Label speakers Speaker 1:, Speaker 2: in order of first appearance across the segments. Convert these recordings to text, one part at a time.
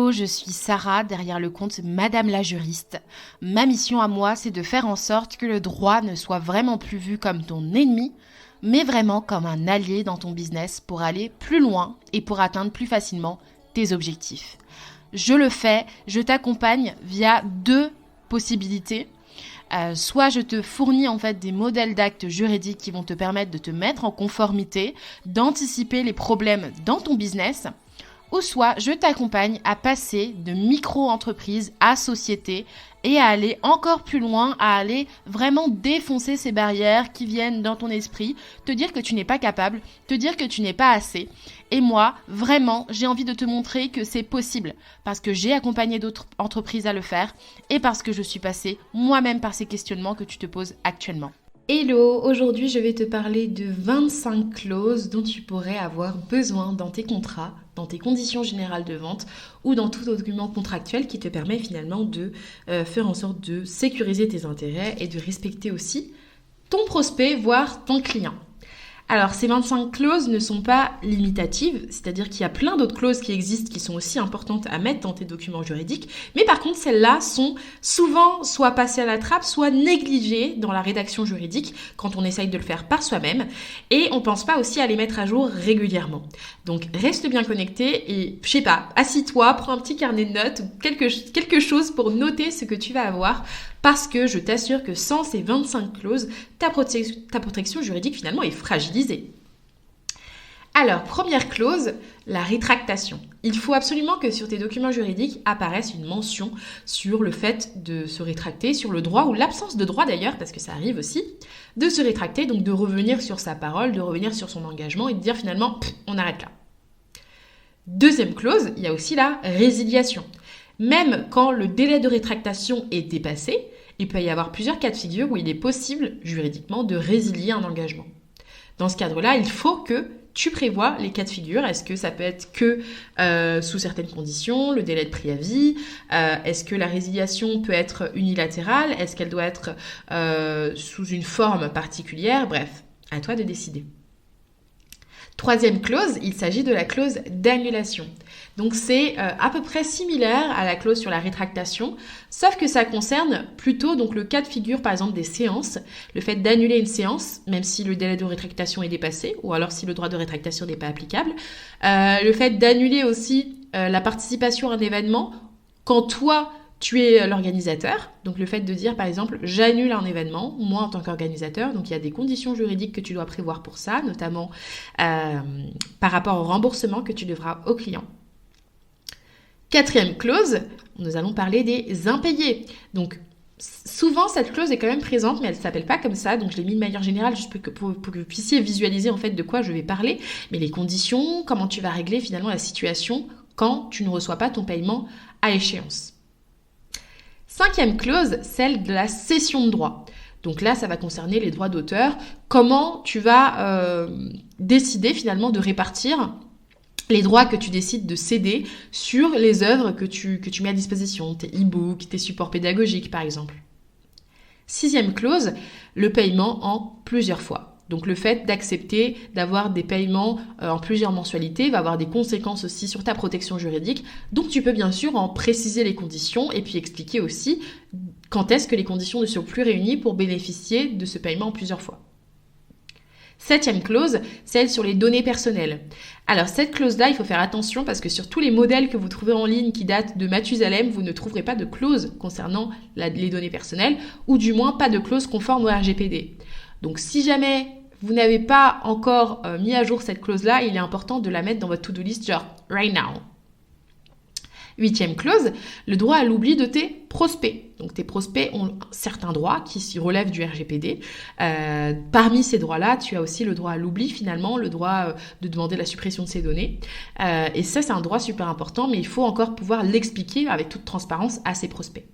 Speaker 1: Hello, je suis Sarah, derrière le compte Madame la juriste. Ma mission à moi, c'est de faire en sorte que le droit ne soit vraiment plus vu comme ton ennemi, mais vraiment comme un allié dans ton business pour aller plus loin et pour atteindre plus facilement tes objectifs. Je le fais, je t'accompagne via deux possibilités. Soit je te fournis en fait des modèles d'actes juridiques qui vont te permettre de te mettre en conformité, d'anticiper les problèmes dans ton business, ou soit je t'accompagne à passer de micro-entreprise à société et à aller encore plus loin, à aller vraiment défoncer ces barrières qui viennent dans ton esprit, te dire que tu n'es pas capable, te dire que tu n'es pas assez. Et moi, vraiment, j'ai envie de te montrer que c'est possible parce que j'ai accompagné d'autres entreprises à le faire et parce que je suis passée moi-même par ces questionnements que tu te poses actuellement. Hello, aujourd'hui je vais te parler de 25 clauses dont tu pourrais avoir besoin dans tes contrats, dans tes conditions générales de vente ou dans tout document contractuel qui te permet finalement de faire en sorte de sécuriser tes intérêts et de respecter aussi ton prospect, voire ton client. Alors, ces 25 clauses ne sont pas limitatives, c'est-à-dire qu'il y a plein d'autres clauses qui existent qui sont aussi importantes à mettre dans tes documents juridiques, mais par contre, celles-là sont souvent soit passées à la trappe, soit négligées dans la rédaction juridique quand on essaye de le faire par soi-même, et on pense pas aussi à les mettre à jour régulièrement. Donc, reste bien connecté et, je sais pas, assis-toi, prends un petit carnet de notes ou quelque chose pour noter ce que tu vas avoir, parce que je t'assure que sans ces 25 clauses, ta protection juridique finalement est fragilisée. Alors, première clause, la rétractation. Il faut absolument que sur tes documents juridiques apparaisse une mention sur le fait de se rétracter, sur le droit ou l'absence de droit d'ailleurs, parce que ça arrive aussi, de se rétracter, donc de revenir sur sa parole, de revenir sur son engagement et de dire finalement, on arrête là. Deuxième clause, il y a aussi la résiliation. Même quand le délai de rétractation est dépassé, il peut y avoir plusieurs cas de figure où il est possible, juridiquement, de résilier un engagement. Dans ce cadre-là, il faut que tu prévois les cas de figure. Est-ce que ça peut être que sous certaines conditions, le délai de préavis? Est-ce que la résiliation peut être unilatérale? Est-ce qu'elle doit être sous une forme particulière? Bref, à toi de décider. Troisième clause, il s'agit de la clause d'annulation. Donc c'est à peu près similaire à la clause sur la rétractation, sauf que ça concerne plutôt donc le cas de figure par exemple des séances, le fait d'annuler une séance, même si le délai de rétractation est dépassé, ou alors si le droit de rétractation n'est pas applicable, le fait d'annuler aussi la participation à un événement quand toi tu es l'organisateur, donc le fait de dire par exemple j'annule un événement, moi en tant qu'organisateur, donc il y a des conditions juridiques que tu dois prévoir pour ça, notamment par rapport au remboursement que tu devras au client. Quatrième clause, nous allons parler des impayés. Donc souvent cette clause est quand même présente, mais elle ne s'appelle pas comme ça, donc je l'ai mis de manière générale juste pour que vous puissiez visualiser en fait de quoi je vais parler, mais les conditions, comment tu vas régler finalement la situation quand tu ne reçois pas ton paiement à échéance. Cinquième clause, celle de la cession de droit. Donc là, ça va concerner les droits d'auteur. Comment tu vas décider finalement de répartir les droits que tu décides de céder sur les œuvres que tu mets à disposition, tes e-books, tes supports pédagogiques par exemple. Sixième clause, le paiement en plusieurs fois. Donc le fait d'accepter d'avoir des paiements en plusieurs mensualités va avoir des conséquences aussi sur ta protection juridique. Donc tu peux bien sûr en préciser les conditions et puis expliquer aussi quand est-ce que les conditions ne sont plus réunies pour bénéficier de ce paiement en plusieurs fois. Septième clause, celle sur les données personnelles. Alors cette clause-là, il faut faire attention parce que sur tous les modèles que vous trouvez en ligne qui datent de Mathusalem, vous ne trouverez pas de clause concernant les données personnelles ou du moins pas de clause conforme au RGPD. Donc si jamais vous n'avez pas encore mis à jour cette clause-là, il est important de la mettre dans votre to-do list, genre right now. Huitième clause, le droit à l'oubli de tes prospects. Donc tes prospects ont certains droits qui s'y relèvent du RGPD. Parmi ces droits-là, tu as aussi le droit à l'oubli finalement, le droit de demander la suppression de ces données. Et ça, c'est un droit super important, mais il faut encore pouvoir l'expliquer avec toute transparence à ses prospects.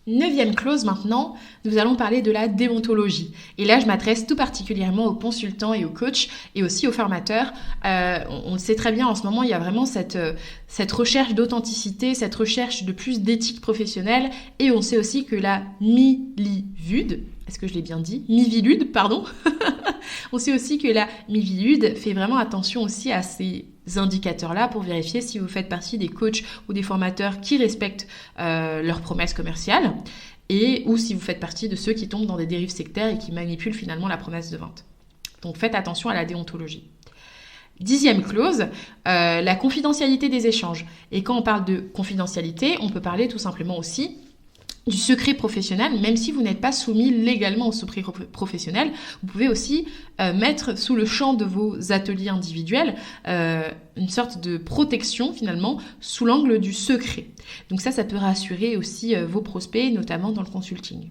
Speaker 1: Neuvième clause maintenant, nous allons parler de la déontologie. Et là, je m'adresse tout particulièrement aux consultants et aux coachs et aussi aux formateurs. On le sait très bien, en ce moment, il y a vraiment cette recherche d'authenticité, cette recherche de plus d'éthique professionnelle. Et on sait aussi que la Miviludes, est-ce que je l'ai bien dit? Miviludes, pardon. On sait aussi que la Miviludes fait vraiment attention aussi à ces indicateurs-là pour vérifier si vous faites partie des coachs ou des formateurs qui respectent leurs promesses commerciales ou si vous faites partie de ceux qui tombent dans des dérives sectaires et qui manipulent finalement la promesse de vente. Donc faites attention à la déontologie. 10e clause, la confidentialité des échanges. Et quand on parle de confidentialité, on peut parler tout simplement aussi du secret professionnel, même si vous n'êtes pas soumis légalement au secret professionnel, vous pouvez aussi mettre sous le champ de vos ateliers individuels une sorte de protection finalement sous l'angle du secret. Donc ça peut rassurer aussi vos prospects, notamment dans le consulting.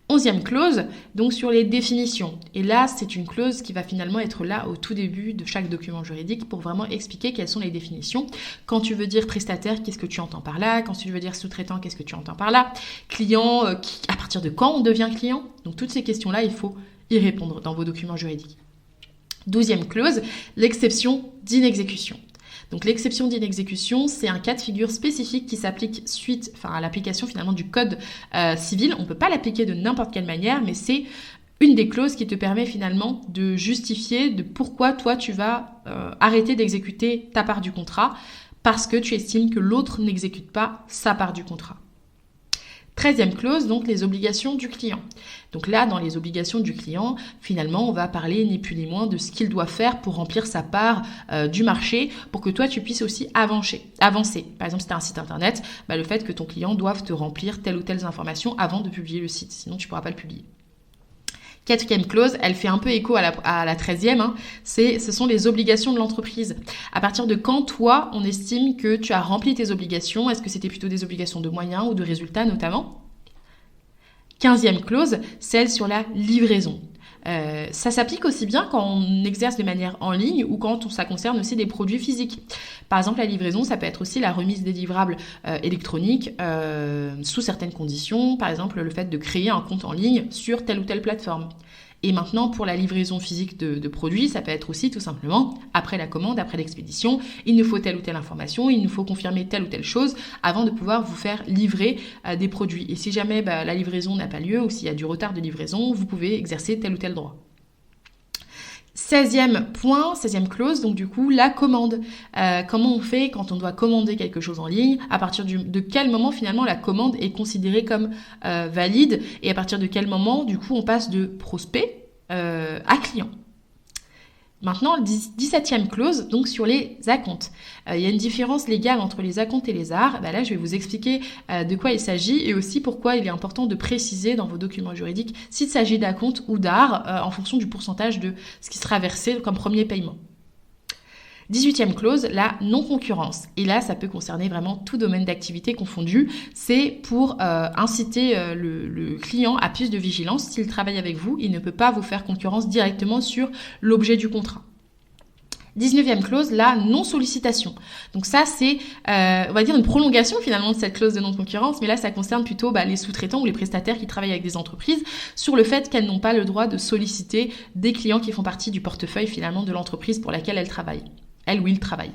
Speaker 1: 11e clause, donc sur les définitions. Et là, c'est une clause qui va finalement être là au tout début de chaque document juridique pour vraiment expliquer quelles sont les définitions. Quand tu veux dire prestataire, qu'est-ce que tu entends par là? Quand tu veux dire sous-traitant, qu'est-ce que tu entends par là? Client, à partir de quand on devient client? Donc toutes ces questions-là, il faut y répondre dans vos documents juridiques. 12e clause, l'exception d'inexécution. Donc l'exception d'inexécution, c'est un cas de figure spécifique qui s'applique à l'application finalement du code civil. On ne peut pas l'appliquer de n'importe quelle manière, mais c'est une des clauses qui te permet finalement de justifier de pourquoi toi tu vas arrêter d'exécuter ta part du contrat parce que tu estimes que l'autre n'exécute pas sa part du contrat. 13e clause, donc les obligations du client. Donc là, dans les obligations du client, finalement, on va parler ni plus ni moins de ce qu'il doit faire pour remplir sa part du marché pour que toi, tu puisses aussi avancer. Par exemple, si tu as un site internet, le fait que ton client doive te remplir telle ou telle information avant de publier le site, sinon tu ne pourras pas le publier. 4e clause, elle fait un peu écho à la 13e, ce sont les obligations de l'entreprise. À partir de quand, toi, on estime que tu as rempli tes obligations? Est-ce que c'était plutôt des obligations de moyens ou de résultats notamment? 15e clause, celle sur la livraison. Ça s'applique aussi bien quand on exerce de manière en ligne ou quand ça concerne aussi des produits physiques. Par exemple, la livraison, ça peut être aussi la remise des livrables électroniques sous certaines conditions. Par exemple, le fait de créer un compte en ligne sur telle ou telle plateforme. Et maintenant, pour la livraison physique de produits, ça peut être aussi tout simplement, après la commande, après l'expédition, il nous faut telle ou telle information, il nous faut confirmer telle ou telle chose avant de pouvoir vous faire livrer des produits. Et si jamais la livraison n'a pas lieu ou s'il y a du retard de livraison, vous pouvez exercer tel ou tel droit. 16e clause, donc du coup, la commande. Comment on fait quand on doit commander quelque chose en ligne? À partir de quel moment, finalement, la commande est considérée comme valide? Et à partir de quel moment, du coup, on passe de prospect à client? Maintenant, 17e clause, donc sur les acomptes. Il y a une différence légale entre les acomptes et les arts. Là, je vais vous expliquer de quoi il s'agit et aussi pourquoi il est important de préciser dans vos documents juridiques s'il s'agit d'acomptes ou d'arts en fonction du pourcentage de ce qui sera versé comme premier paiement. 18e clause, la non-concurrence. Et là, ça peut concerner vraiment tout domaine d'activité confondu. C'est pour inciter le client à plus de vigilance. S'il travaille avec vous, il ne peut pas vous faire concurrence directement sur l'objet du contrat. 19e clause, la non-sollicitation. Donc ça, c'est, on va dire, une prolongation finalement de cette clause de non-concurrence, mais là, ça concerne plutôt les sous-traitants ou les prestataires qui travaillent avec des entreprises sur le fait qu'elles n'ont pas le droit de solliciter des clients qui font partie du portefeuille finalement de l'entreprise pour laquelle elles travaillent. Elle ou il travaille.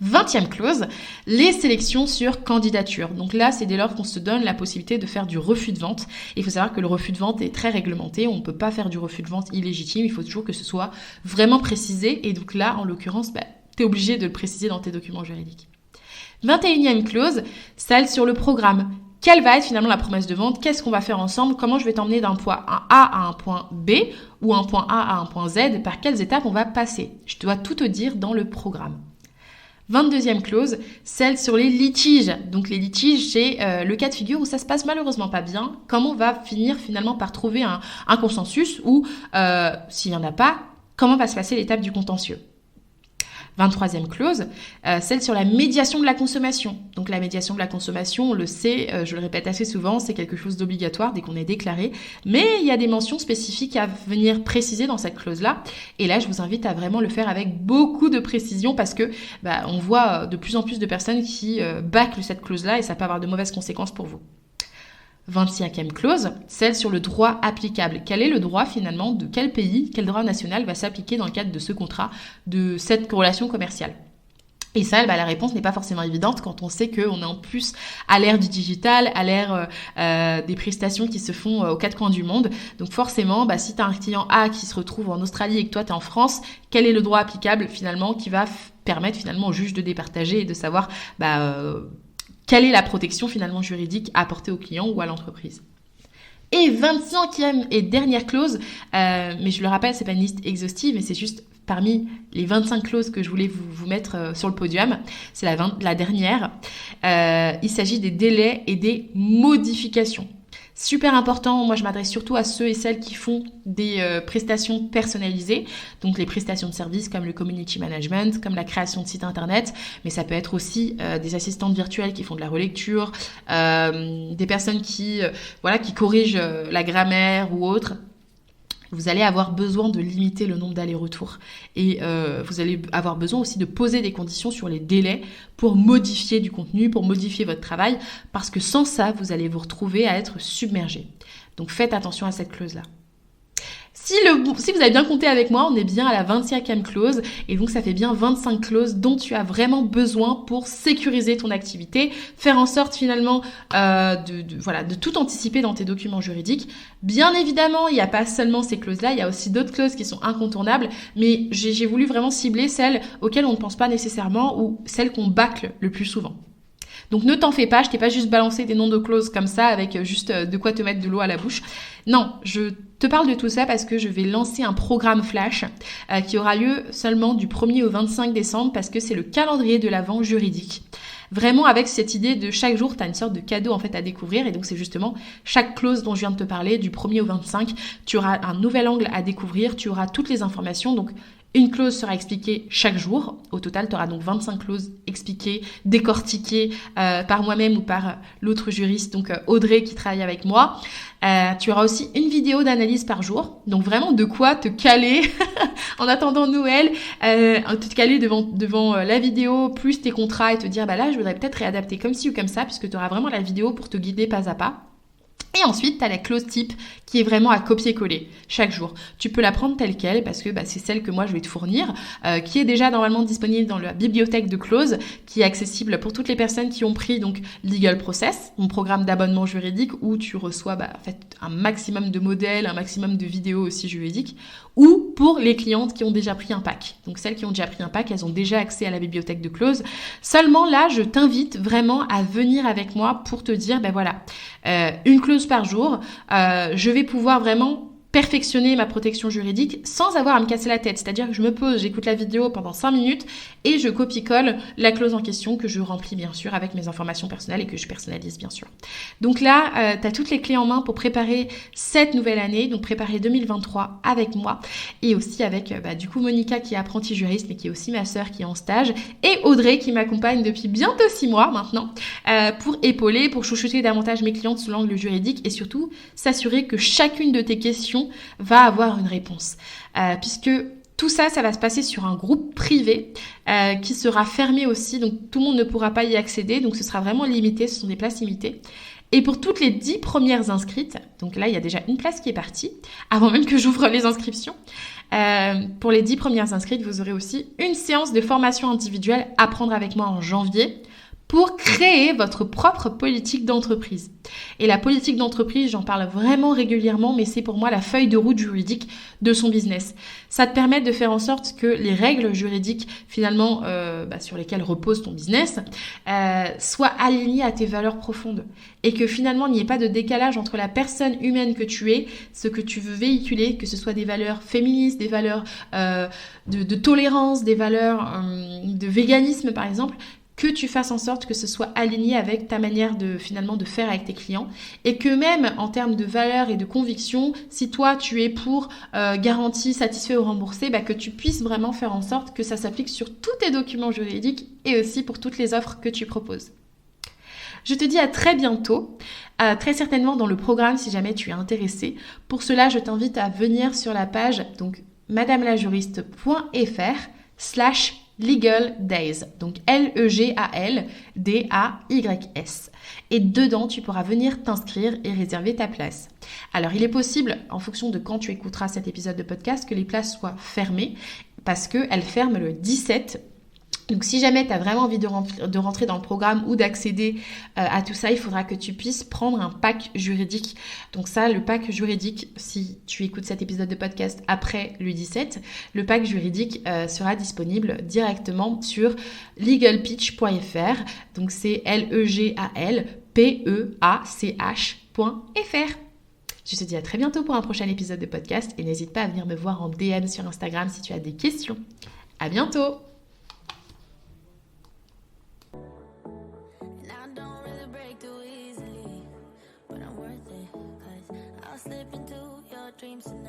Speaker 1: 20e clause, les sélections sur candidature. Donc là, c'est dès lors qu'on se donne la possibilité de faire du refus de vente. Il faut savoir que le refus de vente est très réglementé. On ne peut pas faire du refus de vente illégitime. Il faut toujours que ce soit vraiment précisé. Et donc là, en l'occurrence, tu es obligé de le préciser dans tes documents juridiques. 21e clause, celle sur le programme. Quelle va être finalement la promesse de vente? Qu'est-ce qu'on va faire ensemble? Comment je vais t'emmener d'un point A à un point B ou un point A à un point Z? Par quelles étapes on va passer? Je dois tout te dire dans le programme. 22e clause, celle sur les litiges. Donc les litiges, c'est le cas de figure où ça se passe malheureusement pas bien. Comment on va finir finalement par trouver un consensus ou s'il n'y en a pas, comment va se passer l'étape du contentieux? 23e clause, celle sur la médiation de la consommation. Donc la médiation de la consommation, on le sait, je le répète assez souvent, c'est quelque chose d'obligatoire dès qu'on est déclaré. Mais il y a des mentions spécifiques à venir préciser dans cette clause-là. Et là, je vous invite à vraiment le faire avec beaucoup de précision parce que on voit de plus en plus de personnes qui bâclent cette clause-là et ça peut avoir de mauvaises conséquences pour vous. 25e clause, celle sur le droit applicable. Quel est le droit finalement de quel pays, quel droit national va s'appliquer dans le cadre de ce contrat, de cette relation commerciale? Et ça, la réponse n'est pas forcément évidente quand on sait qu'on est en plus à l'ère du digital, à l'ère des prestations qui se font aux quatre coins du monde. Donc forcément, si tu as un client A qui se retrouve en Australie et que toi, tu es en France, quel est le droit applicable finalement qui va permettre finalement au juge de départager et de savoir quelle est la protection finalement juridique à apporter au client ou à l'entreprise. Et 25e et dernière clause, mais je le rappelle, c'est pas une liste exhaustive, mais c'est juste parmi les 25 clauses que je voulais vous mettre sur le podium, c'est la dernière. Il s'agit des délais et des modifications. Super important, moi je m'adresse surtout à ceux et celles qui font des prestations personnalisées, donc les prestations de services comme le community management, comme la création de sites internet, mais ça peut être aussi des assistantes virtuelles qui font de la relecture, des personnes qui corrigent la grammaire ou autre. Vous allez avoir besoin de limiter le nombre d'allers-retours et vous allez avoir besoin aussi de poser des conditions sur les délais pour modifier du contenu, pour modifier votre travail, parce que sans ça, vous allez vous retrouver à être submergé. Donc faites attention à cette clause-là. Si vous avez bien compté avec moi, on est bien à la 25e clause et donc ça fait bien 25 clauses dont tu as vraiment besoin pour sécuriser ton activité, faire en sorte finalement de tout anticiper dans tes documents juridiques. Bien évidemment, il n'y a pas seulement ces clauses-là, il y a aussi d'autres clauses qui sont incontournables, mais j'ai voulu vraiment cibler celles auxquelles on ne pense pas nécessairement ou celles qu'on bâcle le plus souvent. Donc ne t'en fais pas, je t'ai pas juste balancé des noms de clauses comme ça avec juste de quoi te mettre de l'eau à la bouche. Non, je te parle de tout ça parce que je vais lancer un programme flash qui aura lieu seulement du 1er au 25 décembre parce que c'est le calendrier de l'Avent juridique. Vraiment avec cette idée de chaque jour, tu as une sorte de cadeau en fait à découvrir et donc c'est justement chaque clause dont je viens de te parler du 1er au 25, tu auras un nouvel angle à découvrir, tu auras toutes les informations donc une clause sera expliquée chaque jour. Au total, tu auras donc 25 clauses expliquées, décortiquées par moi-même ou par l'autre juriste, donc Audrey qui travaille avec moi. Tu auras aussi une vidéo d'analyse par jour. Donc vraiment de quoi te caler en attendant Noël, te caler devant la vidéo, plus tes contrats et te dire là, je voudrais peut-être réadapter comme ci ou comme ça, puisque tu auras vraiment la vidéo pour te guider pas à pas. Et ensuite, tu as la clause type qui est vraiment à copier-coller chaque jour. Tu peux la prendre telle qu'elle parce que c'est celle que moi je vais te fournir, qui est déjà normalement disponible dans la bibliothèque de clauses, qui est accessible pour toutes les personnes qui ont pris donc Legal Process, mon programme d'abonnement juridique où tu reçois en fait un maximum de modèles, un maximum de vidéos aussi juridiques, ou pour les clientes qui ont déjà pris un pack. Donc celles qui ont déjà pris un pack, elles ont déjà accès à la bibliothèque de clauses. Seulement là, je t'invite vraiment à venir avec moi pour te dire, une clause par jour, je vais pouvoir vraiment perfectionner ma protection juridique sans avoir à me casser la tête. C'est-à-dire que je me pose, j'écoute la vidéo pendant 5 minutes et je copie-colle la clause en question que je remplis bien sûr avec mes informations personnelles et que je personnalise bien sûr. Donc là, tu as toutes les clés en main pour préparer cette nouvelle année, donc préparer 2023 avec moi et aussi avec du coup Monica qui est apprentie juriste mais qui est aussi ma sœur qui est en stage et Audrey qui m'accompagne depuis bientôt 6 mois maintenant pour épauler, pour chouchouter davantage mes clientes sous l'angle juridique et surtout s'assurer que chacune de tes questions va avoir une réponse. Puisque tout ça, ça va se passer sur un groupe privé qui sera fermé aussi, donc tout le monde ne pourra pas y accéder, donc ce sera vraiment limité, ce sont des places limitées. Et pour toutes les 10 premières inscrites, donc là il y a déjà une place qui est partie, avant même que j'ouvre les inscriptions, pour les 10 premières inscrites, vous aurez aussi une séance de formation individuelle à prendre avec moi en janvier, pour créer votre propre politique d'entreprise. Et la politique d'entreprise, j'en parle vraiment régulièrement, mais c'est pour moi la feuille de route juridique de son business. Ça te permet de faire en sorte que les règles juridiques, finalement, sur lesquelles repose ton business, soient alignées à tes valeurs profondes. Et que finalement, il n'y ait pas de décalage entre la personne humaine que tu es, ce que tu veux véhiculer, que ce soit des valeurs féministes, des valeurs de tolérance, des valeurs de véganisme, par exemple, que tu fasses en sorte que ce soit aligné avec ta manière de faire avec tes clients et que même en termes de valeur et de conviction, si toi tu es pour garantie, satisfait ou remboursé, que tu puisses vraiment faire en sorte que ça s'applique sur tous tes documents juridiques et aussi pour toutes les offres que tu proposes. Je te dis à très bientôt, très certainement dans le programme si jamais tu es intéressé. Pour cela, je t'invite à venir sur la page donc madamelajuriste.fr/Legal Days, donc LEGALDAYS. Et dedans, tu pourras venir t'inscrire et réserver ta place. Alors, il est possible, en fonction de quand tu écouteras cet épisode de podcast, que les places soient fermées, parce qu'elles ferment le 17 Donc si jamais tu as vraiment envie de rentrer dans le programme ou d'accéder à tout ça, il faudra que tu puisses prendre un pack juridique. Donc ça, le pack juridique, si tu écoutes cet épisode de podcast après le 17, le pack juridique sera disponible directement sur legalpitch.fr. Donc c'est legalpech.fr. Je te dis à très bientôt pour un prochain épisode de podcast et n'hésite pas à venir me voir en DM sur Instagram si tu as des questions. À bientôt! Slip into your dreams tonight.